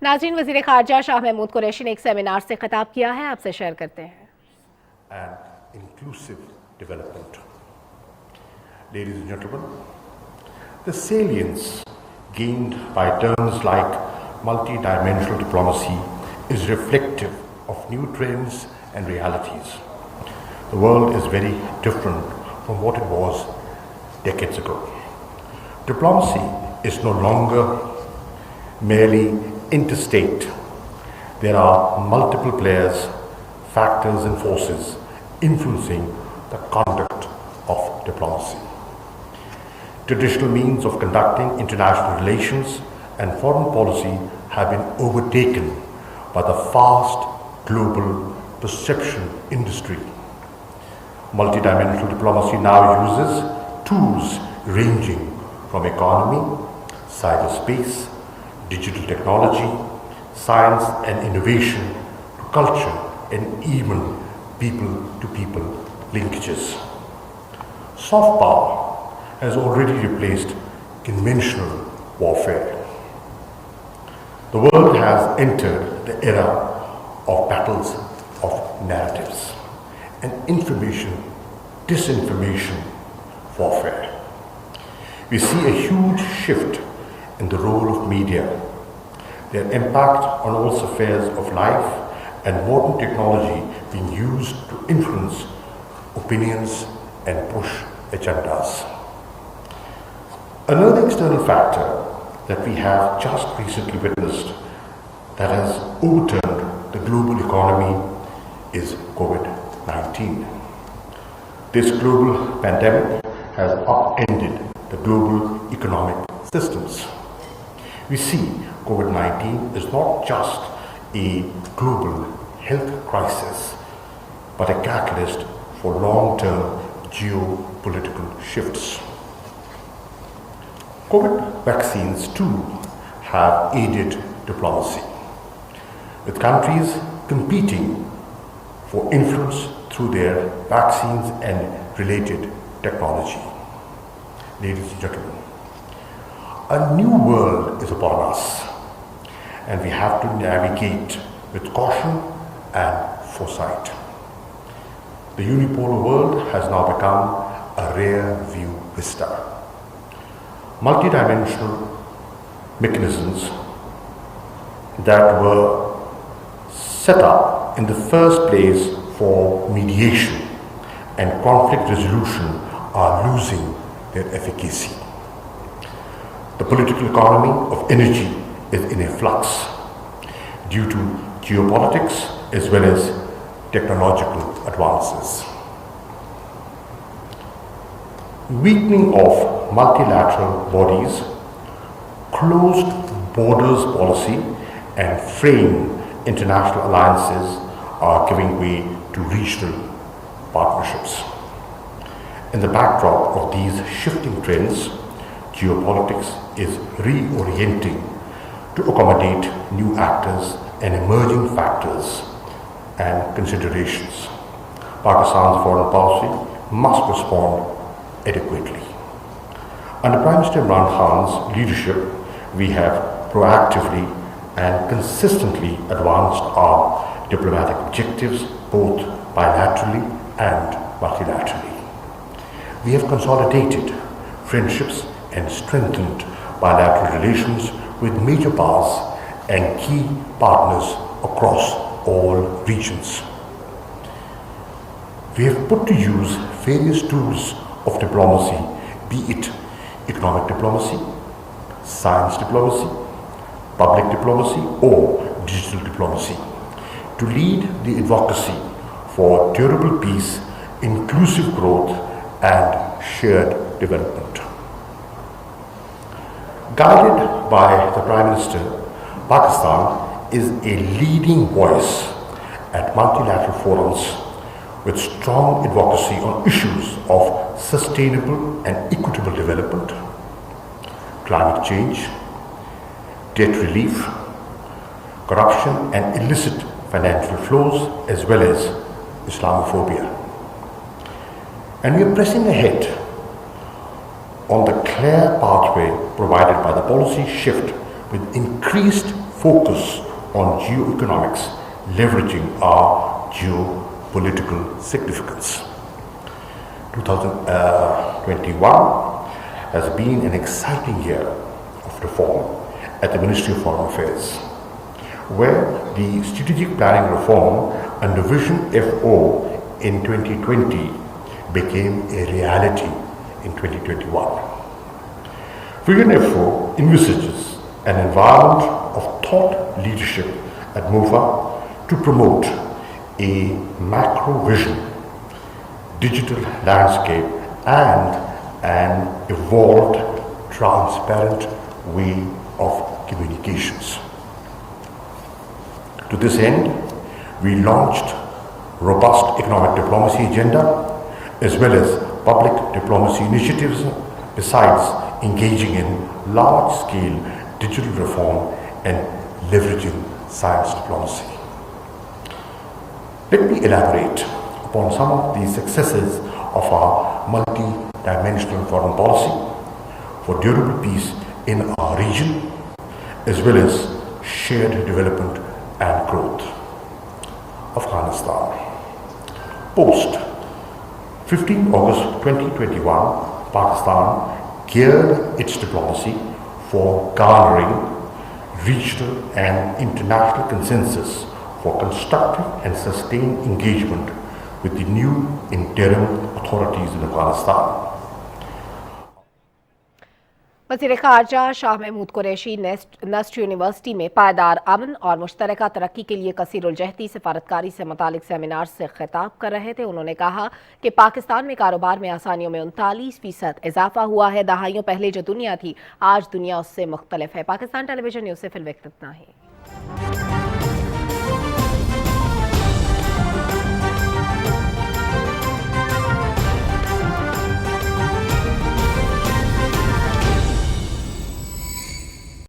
नाज़रीन, वज़ीर ख़ारजा शाह महमूद कुरैशी ने एक सेमिनार से खिताब किया है, आपसे शेयर करते हैं। And inclusive development. Ladies and gentlemen, the salience gained by terms like multi-dimensional diplomacy is reflective of new trends and realities. The world is very different from what it was decades ago. Diplomacy is no longer merely interstate. There are multiple players, factors and forces influencing the conduct of diplomacy. Traditional means of conducting international relations and foreign policy have been overtaken by the fast global perception industry. Multidimensional diplomacy now uses tools ranging from economy, cyberspace, digital technology, science and innovation, to culture and even people-to-people linkages. Soft power has already replaced conventional warfare. The world has entered the era of battles of narratives and disinformation warfare. We see a huge shift in the role of media, their impact on all spheres of life, and modern technology being used to influence opinions and push agendas. Another external factor that we have just recently witnessed that has overturned the global economy is COVID-19. This global pandemic has upended the global economic systems. We see COVID-19 is not just a global health crisis, but a catalyst for long-term geopolitical shifts. COVID vaccines too have aided diplomacy, with countries competing for influence through their vaccines and related technology. Ladies and gentlemen, a new world is upon us, and we have to navigate with caution and foresight. The unipolar world has now become a rare view vista. Multidimensional mechanisms that were set up in the first place for mediation and conflict resolution are losing their efficacy. The political economy of energy is in a flux due to geopolitics as well as technological advances. Weakening of multilateral bodies, closed borders policy, and fraying international alliances are giving way to regional partnerships. In the backdrop of these shifting trends, geopolitics is reorienting to accommodate new actors and emerging factors and considerations. Pakistan's foreign policy must respond adequately. Under Prime Minister Imran Khan's leadership, we have proactively and consistently advanced our diplomatic objectives both bilaterally and multilaterally. We have consolidated friendships and strengthened bilateral relations with major powers and key partners across all regions. We have put to use various tools of diplomacy, be it economic diplomacy, science diplomacy, public diplomacy, or digital diplomacy, to lead the advocacy for durable peace, inclusive growth, and shared development. Guided by the Prime Minister, Pakistan is a leading voice at multilateral forums with strong advocacy on issues of sustainable and equitable development, climate change, debt relief, corruption and illicit financial flows, as well as Islamophobia. And we are pressing ahead on the clear pathway provided by the policy shift with increased focus on geoeconomics, leveraging our geopolitical significance. 2021 has been an exciting year of reform at the Ministry of Foreign Affairs, where the strategic planning reform under Vision FO in 2020 became a reality in 2021. Vision FO envisages an environment of thought leadership at MOFA to promote a macro vision, digital landscape, and an evolved, transparent way of communications. To this end, we launched robust economic diplomacy agenda as well as public diplomacy initiatives, besides engaging in large-scale digital reform and leveraging science diplomacy. Let me elaborate upon some of the successes of our multi-dimensional foreign policy for durable peace in our region, as well as shared development and growth. Afghanistan. Post 15 August 2021, Pakistan geared its diplomacy for garnering regional and international consensus for constructive and sustained engagement with the new interim authorities in Afghanistan. वज़ीर ख़ारजा Shah Mahmood Qureshi Nernst university में पायदार अमन और मुश्तरका तरक्की के लिए कसीरुलजहती सफारतकारी से मुतालिक seminar से खिताब कर रहे थे। उन्होंने कहा कि पाकिस्तान में कारोबार में आसानियों में 39% इजाफा हुआ है। दहाइयों पहले जो दुनिया थी, आज दुनिया उससे मुख्तलिफ है। पाकिस्तान टेलीविजन न्यूज़ से फिल वक्त इतना ही।